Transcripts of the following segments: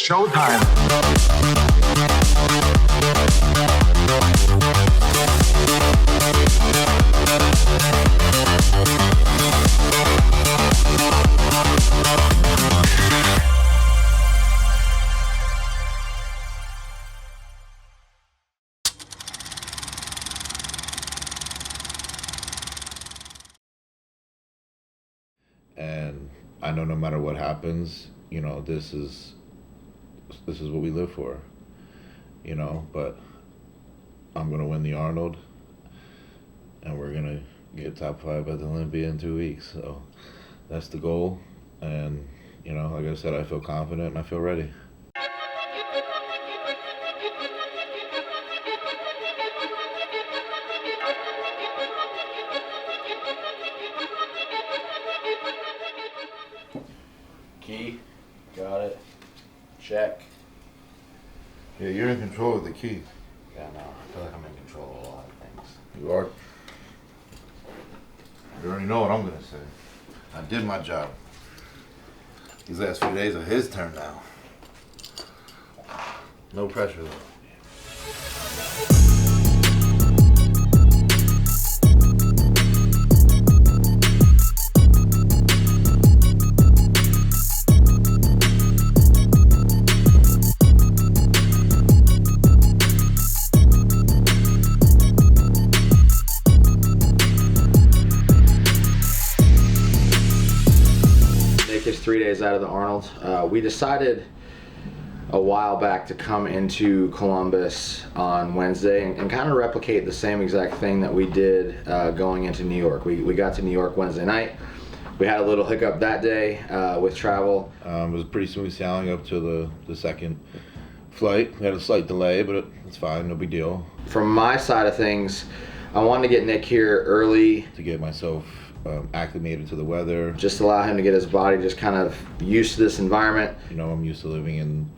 showtime. And I know no matter what happens, this is what we live for, but I'm going to win the Arnold, and we're going to get top 5 at the Olympia in 2 weeks. So that's the goal. And, like I said, I feel confident and I feel ready. Key, got it. Check. Yeah, you're in control of the key. Yeah, no, I feel like I'm in control of a lot of things. You are. You already know what I'm going to say. I did my job. These last few days are his turn now. No pressure, though. Is 3 days out of the Arnold. We decided a while back to come into Columbus on Wednesday and kind of replicate the same exact thing that we did going into New York. We got to New York Wednesday night. We had a little hiccup that day with travel. It was pretty smooth sailing up to the second flight. We had a slight delay, but it's fine, no big deal. From my side of things, I wanted to get Nick here early to get myself acclimated to the weather. Just allow him to get his body just kind of used to this environment. I'm used to living in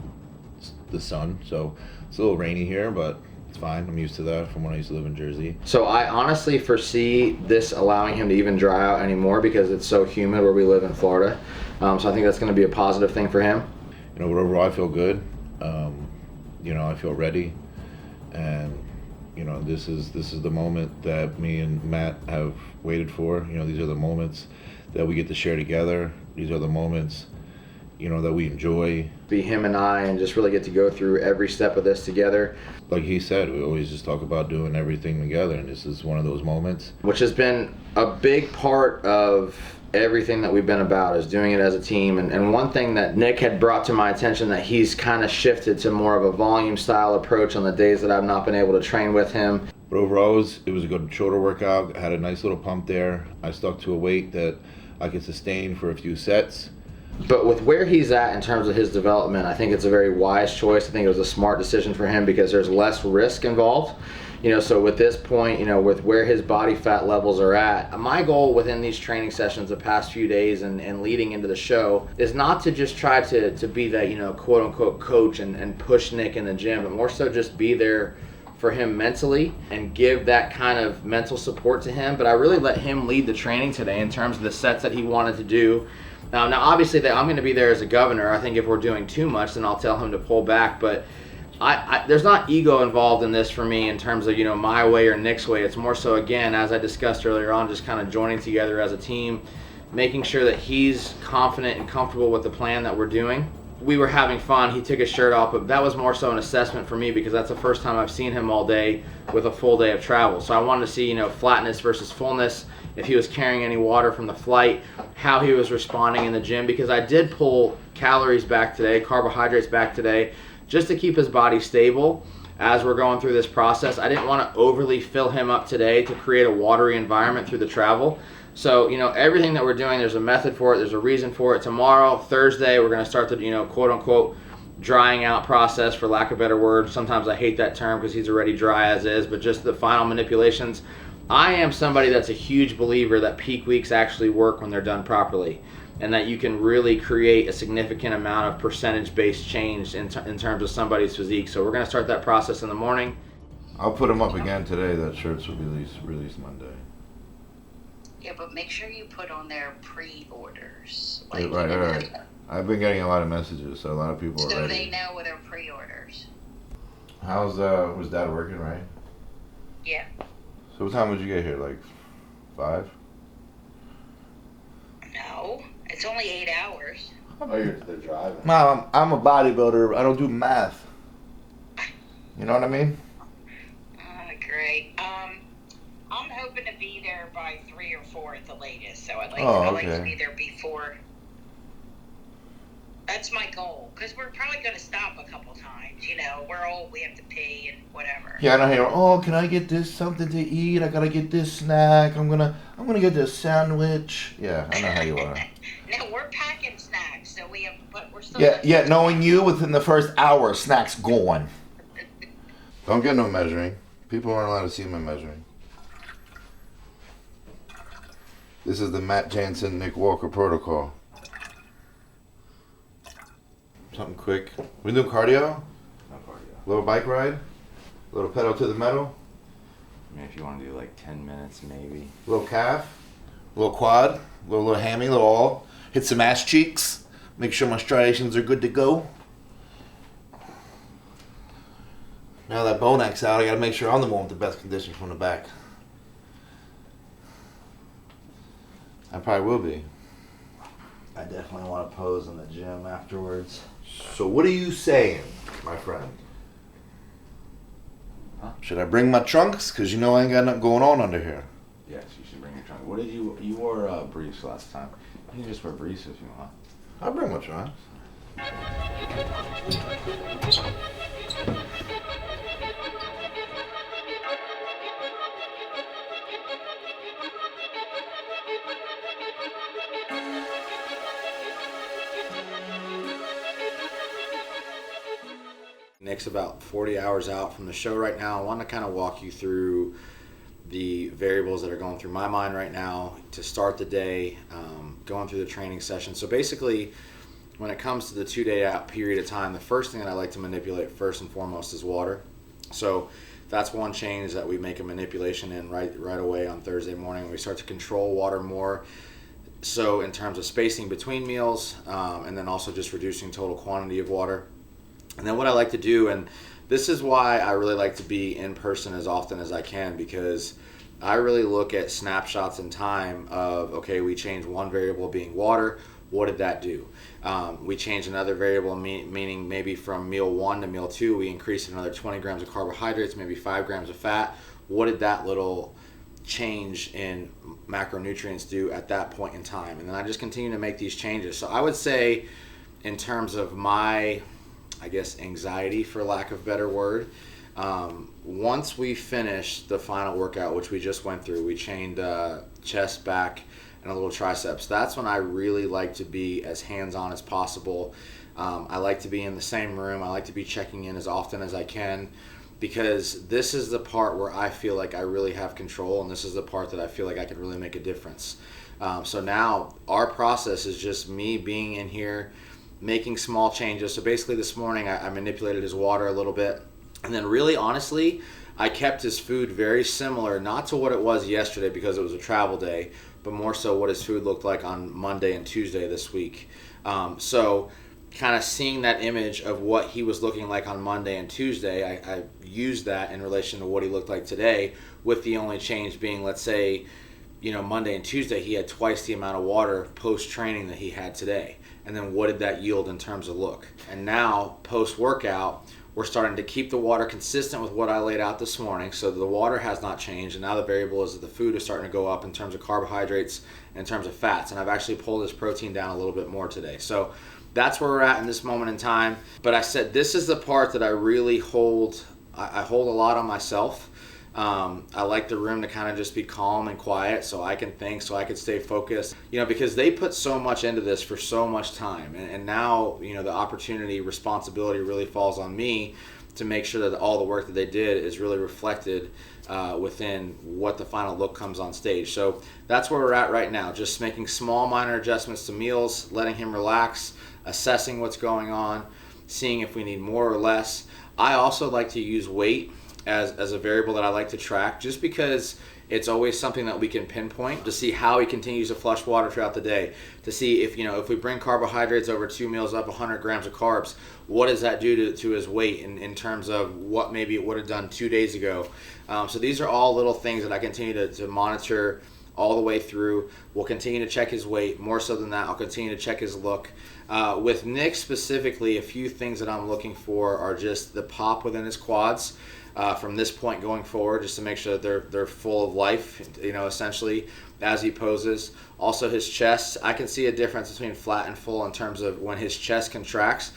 the sun, so it's a little rainy here, but it's fine. I'm used to that from when I used to live in Jersey. So I honestly foresee this allowing him to even dry out anymore because it's so humid where we live in Florida. So I think that's going to be a positive thing for him. But overall I feel good. I feel ready, and this is the moment that me and Matt have waited for. These are the moments that we get to share together. These are the moments, that we enjoy. Be him and I, and just really get to go through every step of this together. Like he said, we always just talk about doing everything together, and this is one of those moments. Which has been a big part of everything that we've been about, is doing it as a team. And one thing that Nick had brought to my attention, that he's kind of shifted to more of a volume style approach on the days that I've not been able to train with him. But overall, it was a good shoulder workout. I had a nice little pump there. I stuck to a weight that I could sustain for a few sets. But with where he's at in terms of his development, I think it's a very wise choice. I think it was a smart decision for him because there's less risk involved. So with this point, with where his body fat levels are at, my goal within these training sessions the past few days and leading into the show is not to just try to be that, quote unquote coach and push Nick in the gym, but more so just be there for him mentally and give that kind of mental support to him. But I really let him lead the training today in terms of the sets that he wanted to do. Now obviously I'm going to be there as a governor. I think if we're doing too much, then I'll tell him to pull back. But there's not ego involved in this for me in terms of my way or Nick's way. It's more so, again, as I discussed earlier on, just kind of joining together as a team, making sure that he's confident and comfortable with the plan that we're doing. We were having fun. He took his shirt off, but that was more so an assessment for me because that's the first time I've seen him all day with a full day of travel. So I wanted to see flatness versus fullness, if he was carrying any water from the flight, how he was responding in the gym, because I did pull calories back today, carbohydrates back today, just to keep his body stable as we're going through this process. I didn't want to overly fill him up today to create a watery environment through the travel. So, everything that we're doing, there's a method for it, there's a reason for it. Tomorrow, Thursday, we're going to start the, quote unquote, drying out process, for lack of a better word. Sometimes I hate that term because he's already dry as is, but just the final manipulations. I am somebody that's a huge believer that peak weeks actually work when they're done properly, and that you can really create a significant amount of percentage-based change in terms of somebody's physique. So we're going to start that process in the morning. I'll put them up again today. That shirts will be released Monday. Yeah, but make sure you put on their pre-orders. Right. I've been getting a lot of messages, so a lot of people are So ready. they know with their pre-orders. Was Dad working, right? Yeah. So what time would you get here? Like 5? No, it's only 8 hours. Oh, they're driving. Mom, I'm a bodybuilder. I don't do math. You know what I mean? Great. I'm hoping to be there by 3 or 4 at the latest. So I'd like to okay. be there before. That's my goal, because we're probably going to stop a couple times. You know, we're old, we have to pee and whatever. Yeah, I don't hear. Oh, can I get this something to eat? I gotta get this snack. I'm gonna get this sandwich. Yeah, I know how you are. No, we're packing snacks, so we have, but we're still. Yeah. Knowing you, within the first hour, snacks gone. Don't get no measuring. People aren't allowed to see my measuring. This is the Matt Jansen, Nick Walker protocol. Something quick. We doing cardio? No cardio. Little bike ride? Little pedal to the metal? I mean, if you want to do like 10 minutes, maybe. Little calf? Little quad? Little hammy? Little all? Hit some ass cheeks? Make sure my striations are good to go? Now that Bonak's out, I gotta make sure I'm the one with the best condition from the back. I probably will be. I definitely want to pose in the gym afterwards. So what are you saying, my friend? Huh? Should I bring my trunks? Because you know I ain't got nothing going on under here. Yes, you should bring your trunk. What did you wore briefs last time? You can just wear briefs if you want. I'll bring my trunks. Nick's about 40 hours out from the show right now. I want to kind of walk you through the variables that are going through my mind right now to start the day, going through the training session. So basically, when it comes to the 2-day out period of time, the first thing that I like to manipulate first and foremost is water. So that's one change that we make a manipulation in right away on Thursday morning. We start to control water more. So in terms of spacing between meals, and then also just reducing total quantity of water. And then what I like to do, and this is why I really like to be in person as often as I can, because I really look at snapshots in time of, okay, we changed one variable being water. What did that do? We changed another variable, meaning maybe from meal 1 to meal 2, we increased another 20 grams of carbohydrates, maybe 5 grams of fat. What did that little change in macronutrients do at that point in time? And then I just continue to make these changes. So I would say, in terms of my, I guess, anxiety, for lack of a better word, once we finish the final workout, which we just went through, we chained chest, back, and a little triceps. That's when I really like to be as hands-on as possible. I like to be in the same room. I like to be checking in as often as I can, because this is the part where I feel like I really have control, and this is the part that I feel like I can really make a difference. So now our process is just me being in here, making small changes. So basically this morning I manipulated his water a little bit, and then really honestly I kept his food very similar, not to what it was yesterday because it was a travel day, but more so what his food looked like on Monday and Tuesday this week. So kind of seeing that image of what he was looking like on Monday and Tuesday, I used that in relation to what he looked like today, with the only change being, let's say, Monday and Tuesday he had twice the amount of water post-training that he had today. And then what did that yield in terms of look? And now, post-workout, we're starting to keep the water consistent with what I laid out this morning. So the water has not changed. And now the variable is that the food is starting to go up in terms of carbohydrates and in terms of fats. And I've actually pulled his protein down a little bit more today. So that's where we're at in this moment in time. But I said this is the part that I really hold. I hold a lot on myself. I like the room to kind of just be calm and quiet so I can think, so I can stay focused, because they put so much into this for so much time. And now, the opportunity, responsibility really falls on me to make sure that all the work that they did is really reflected within what the final look comes on stage. So that's where we're at right now, just making small minor adjustments to meals, letting him relax, assessing what's going on, seeing if we need more or less. I also like to use weight as a variable that I like to track, just because It's always something that we can pinpoint to see how he continues to flush water throughout the day, to see if, if we bring carbohydrates over 2 meals up 100 grams of carbs, what does that do to his weight in terms of what maybe it would have done 2 days ago. So these are all little things that I continue to monitor all the way through. We'll continue to check his weight. More so than that, I'll continue to check his look. With Nick specifically, a few things that I'm looking for are just the pop within his quads from this point going forward, just to make sure that they're full of life, essentially, as he poses. Also his chest, I can see a difference between flat and full in terms of when his chest contracts.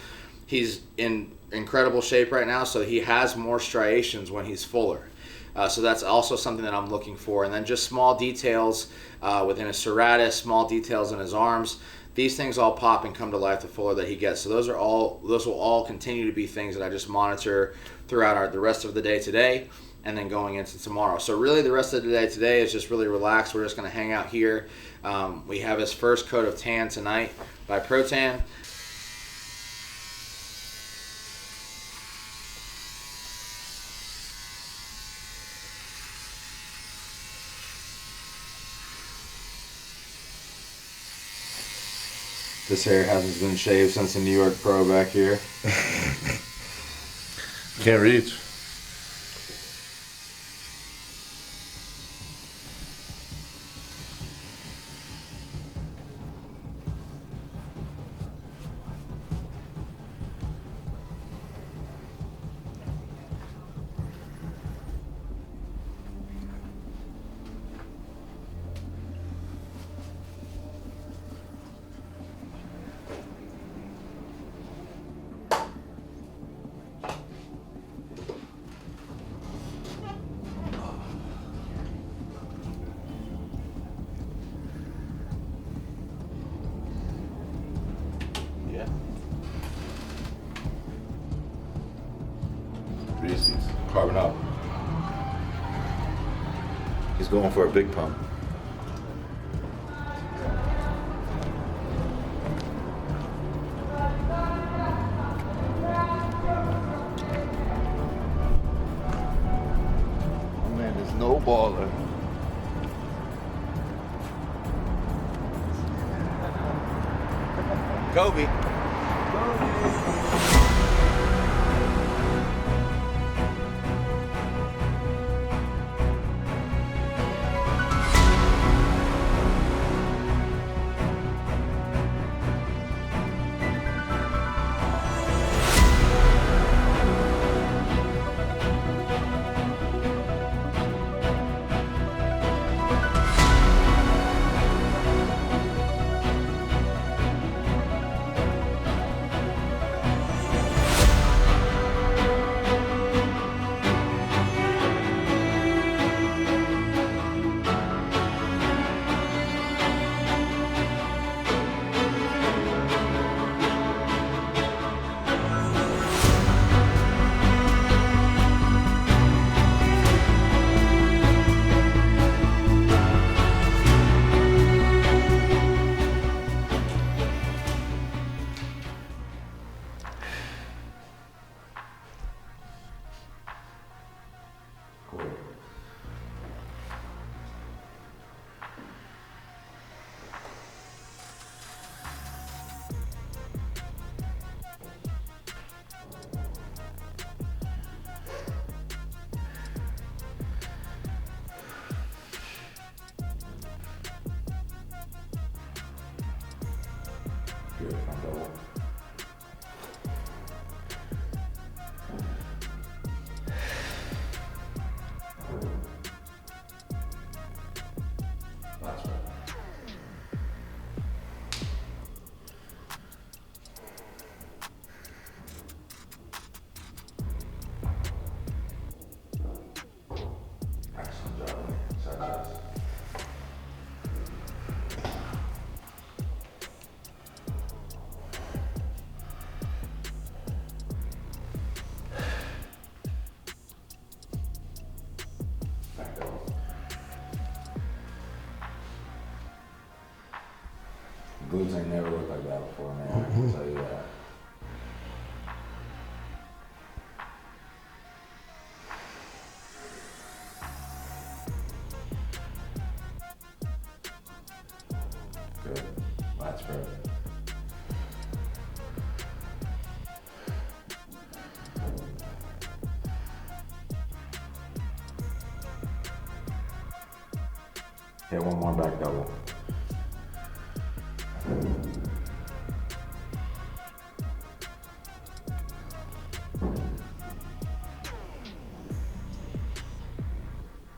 He's in incredible shape right now, so he has more striations when he's fuller. So that's also something that I'm looking for. And then just small details within his serratus, small details in his arms. These things all pop and come to life the fuller that he gets. So those will all continue to be things that I just monitor throughout the rest of the day today and then going into tomorrow. So really the rest of the day today is just really relaxed. We're just going to hang out here. We have his first coat of tan tonight by Protan. This hair hasn't been shaved since the New York Pro back here. Can't reach. Reese's. Carbon up. He's going for a big pump. Oh man, there's no baller. Kobe. Glutes ain't never looked like that before, man. I can tell you that. Good. That's good. Hit one more back double. Good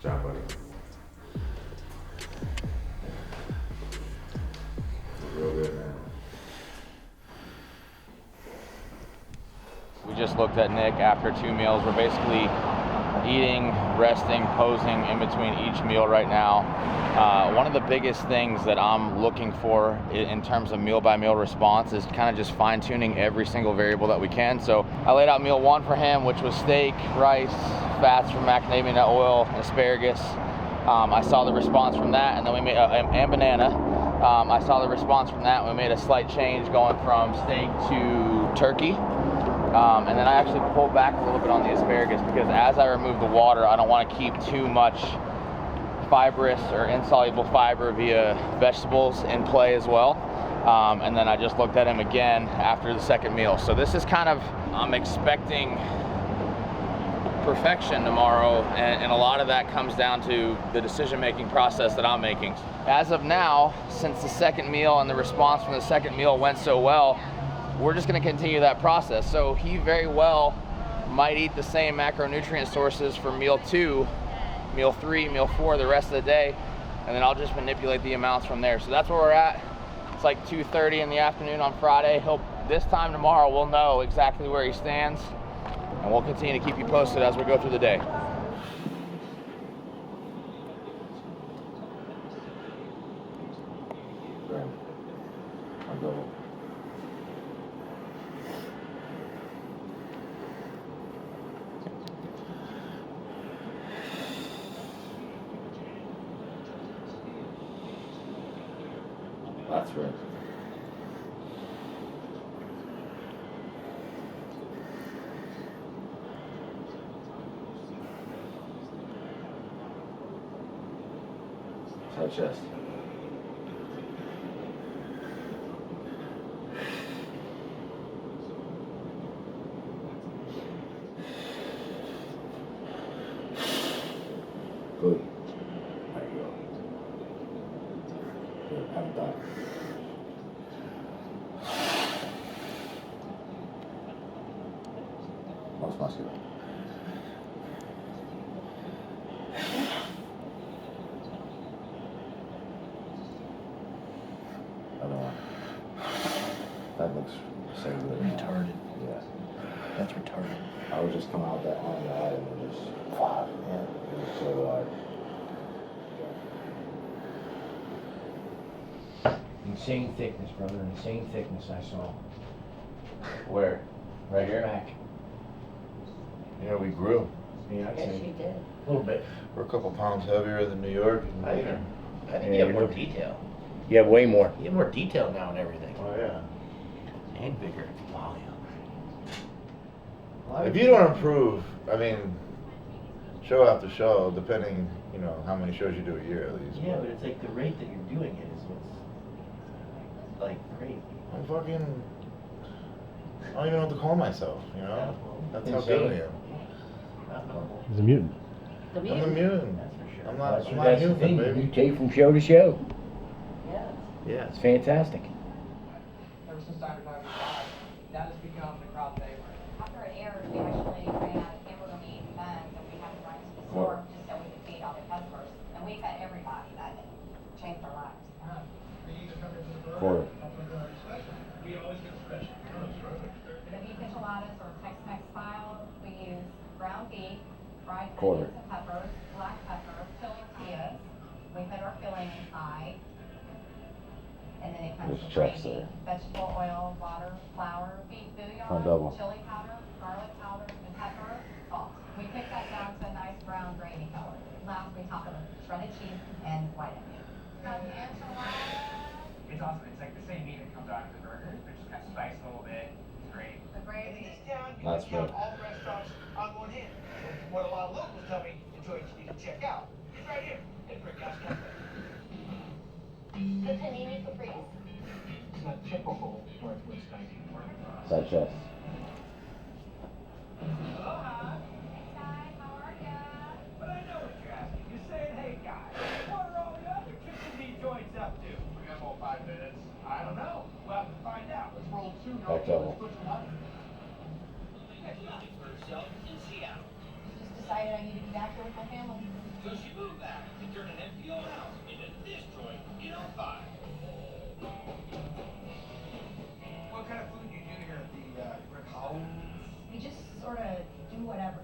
job, buddy. Real good, man. We just looked at Nick after 2 meals. We're basically eating, resting, posing in between each meal right now. One of the biggest things that I'm looking for in terms of meal by meal response is kind of just fine tuning every single variable that we can. So I laid out meal 1 for him, which was steak, rice, fats from macadamia nut oil, asparagus. I saw the response from that, and then we made and banana. I saw the response from that. We made a slight change going from steak to turkey. And then I actually pulled back a little bit on the asparagus because as I remove the water, I don't want to keep too much fibrous or insoluble fiber via vegetables in play as well. And then I just looked at him again after the second meal. So this is kind of, I'm expecting perfection tomorrow, and a lot of that comes down to the decision-making process that I'm making. As of now, since the second meal and the response from the second meal went so well, we're just going to continue that process. So he very well might eat the same macronutrient sources for meal 2, meal 3, meal 4 the rest of the day, and then I'll just manipulate the amounts from there. So that's where we're at. It's like 2:30 in the afternoon on Friday. This time tomorrow we'll know exactly where he stands, and we'll continue to keep you posted as we go through the day. I'll go. That's right. Tight chest. Good. There you go. Good. Haven't died. Most muscular. Other one. That looks so good. Retarded. Yeah. That's retarded. I was just coming out that on the eye and it just, yeah, it was so Insane thickness, brother. Insane thickness I saw. Where? Right here? Back. Yeah, we grew. Yeah, I'd Yes, say you did. a little bit. We're a couple pounds heavier than New York. I think Yeah, you have you more do. detail. You have way more. You have more detail now and everything. Oh yeah. And bigger volume. If you don't improve, I mean, show after show, depending, you know, how many shows you do a year at least. Yeah, but it's like the rate that you're doing it is what's like crazy. I'm fucking, I don't even know what to call myself, you know? That's how good I am. Not normal. He's a mutant. The I'm a mutant. mutant. That's for sure. I'm not, That's I'm what- not that's the human, thing. baby. You take from show to show. Yes. Yeah, It's fantastic. Ever since Dr. Dog died, that has become the crowd favorite. After it aired, we actually ran out of hamburger meat and buns, and we had to run to the store just so we could feed all the customers. And we fed everybody that day. Changed our lives. Quarter. We always get special. The beef enchiladas or Tex-Mex style, we use ground beef, fried Quarter. onions and peppers, black pepper, tortillas. We put our filling inside. And then it comes There's with chefs gravy, there. vegetable oil, water, flour, beef On bouillon, double. chili powder, garlic powder, and pepper, salt. We cook that down to a nice brown gravy color. Last, we top it with shredded cheese and white onion. It's awesome. It's like the same meat that comes out of the burger, but just kind of spiced a little bit. It's great. The gravy. That's good. all the restaurants on one hand. What a lot of locals tell me, the choice you can check out. It's right here. It's Brick House Cafe. The panini caprese? It's a typical Northwest hiking. Side chest. Aloha. Hi, how are ya? But I know what you're asking. You're saying, hey guys, what are all the other Triple D joints up to? We got about 5 minutes. I don't know. We'll have to find out. Let's roll 2. Back double. Let's put some money. Next looking for herself in Seattle. Just decided I need to be back here with my family. So she moved back to turn an empty old house into this joint in 05. What kind of food do you do here at the Rick House? We just sort of do whatever.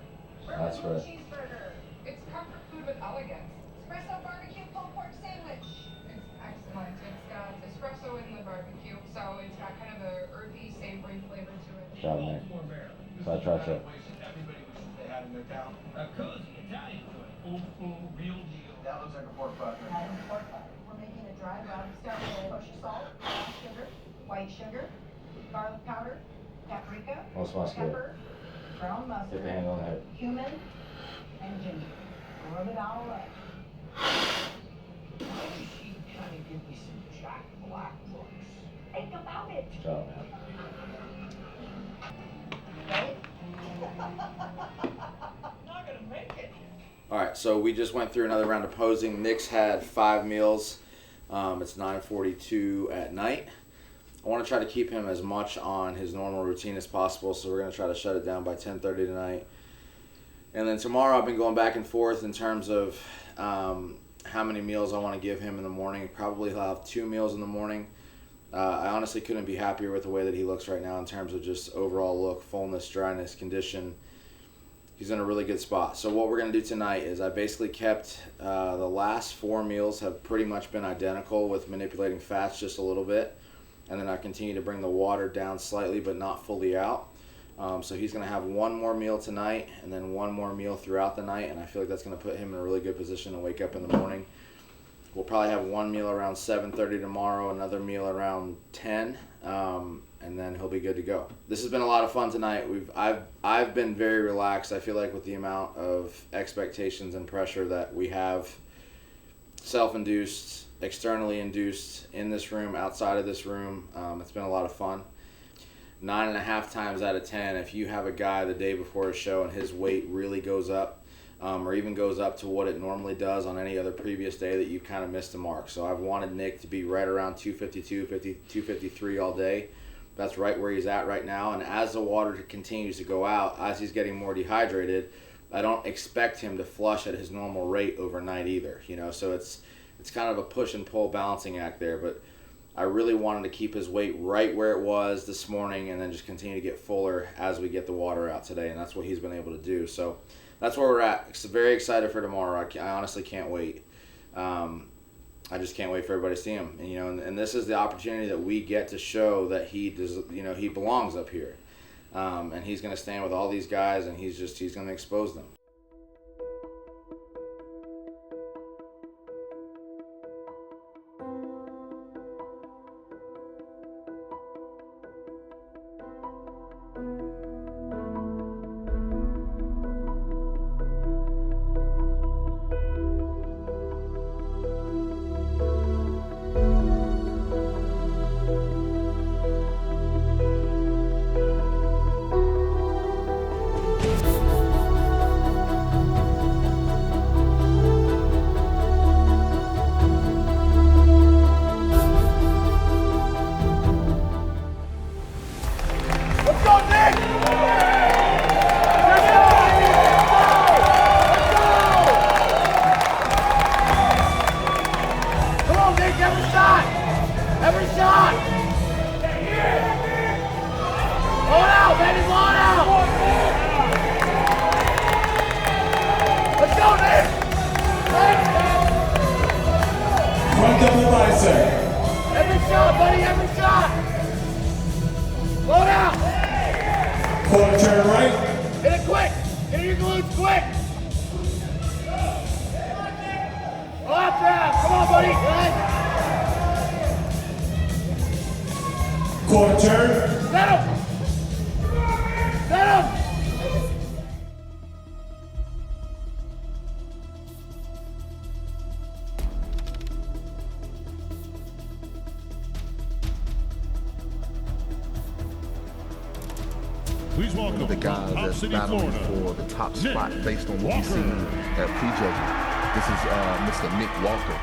That's right. Cheeseburger. It's comfort food with elegance. Espresso barbecue pulled pork sandwich. It's excellent. It's got espresso in the barbecue, so it's got kind of a earthy, savory flavor to it. Shot Nick. Side tricep. Everybody wishes they had in their town. A cozy Italian joint. Old school, real deal. That looks like a pork butt. Adding pork butter. We're making a dry rub. Start with kosher salt, brown sugar, white sugar, garlic powder, paprika, Most muscular. pepper, brown Get the mustard, hand on the head. cumin, and ginger. Rub it all up. She kind of give me some Jack Black looks. Think about it. Shot man. Right? Not gonna make it. All right, so we just went through another round of posing. Nick's had 5 meals. It's 9:42 at night. I want to try to keep him as much on his normal routine as possible, so we're going to try to shut it down by 10:30 tonight. And then tomorrow I've been going back and forth in terms of how many meals I want to give him in the morning. Probably he'll have 2 meals in the morning. I honestly couldn't be happier with the way that he looks right now in terms of just overall look, fullness, dryness, condition. He's in a really good spot. So what we're going to do tonight is I basically kept the last 4 meals have pretty much been identical with manipulating fats just a little bit. And then I continue to bring the water down slightly but not fully out. So he's going to have 1 more meal tonight and then 1 more meal throughout the night. And I feel like that's going to put him in a really good position to wake up in the morning. We'll probably have 1 meal around 7:30 tomorrow, another meal around 10, and then he'll be good to go. This has been a lot of fun tonight. I've been very relaxed. I feel like with the amount of expectations and pressure that we have, self-induced, externally induced, in this room, outside of this room, it's been a lot of fun. 9.5 times out of 10, if you have a guy the day before a show and his weight really goes up, or even goes up to what it normally does on any other previous day, that you kind of missed the mark. So I've wanted Nick to be right around 252, 253 all day. That's right where he's at right now. And as the water continues to go out, as he's getting more dehydrated, I don't expect him to flush at his normal rate overnight either. So it's kind of a push and pull balancing act there. But I really wanted to keep his weight right where it was this morning and then just continue to get fuller as we get the water out today. And that's what he's been able to do. So that's where we're at. Very excited for tomorrow. I honestly can't wait. I just can't wait for everybody to see him. And this is the opportunity that we get to show that he does. He belongs up here, and he's going to stand with all these guys, and he's going to expose them. Quarter turn right. Hit it quick! Hit your glutes quick! Off drive! Come on, buddy! Good. Quarter turn. Set him! Set him! Please welcome one of the guys from Top that's City, battling Florida, for the top Nick spot based on what we've seen at prejudging. This is Mr. Nick Walker.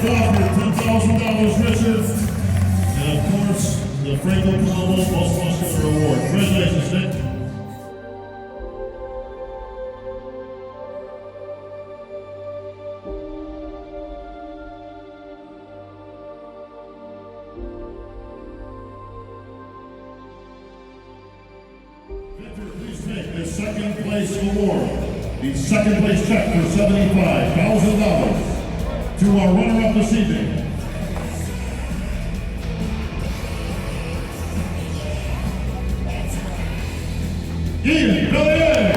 $10,000 riches, and of course, the Franco Colombo Most Muscular Award. Congratulations, Nick. Victor, please take the second place award. The second place check for $75,000 to our runner-up this evening. Ian Bellier.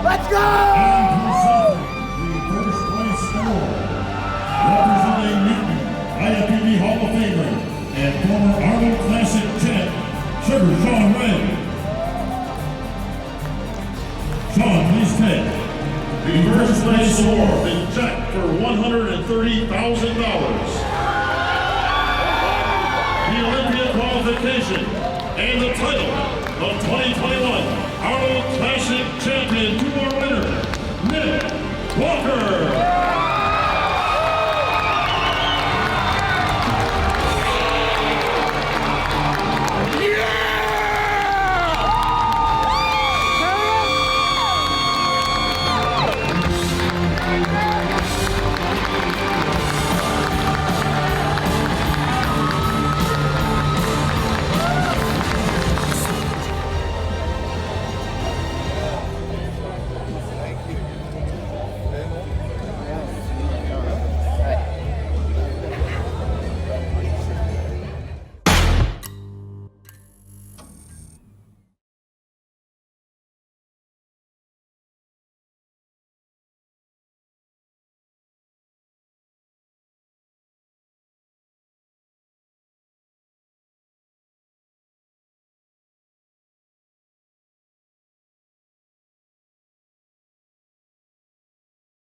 Let's go! And presenting the first place award, representing Newton, IFBB Hall of Famer, and former Arnold Classic champ, Sugar Sean Ray. Sean, please take the first place award, the check for $130,000. The Olympia qualification and the title of 2020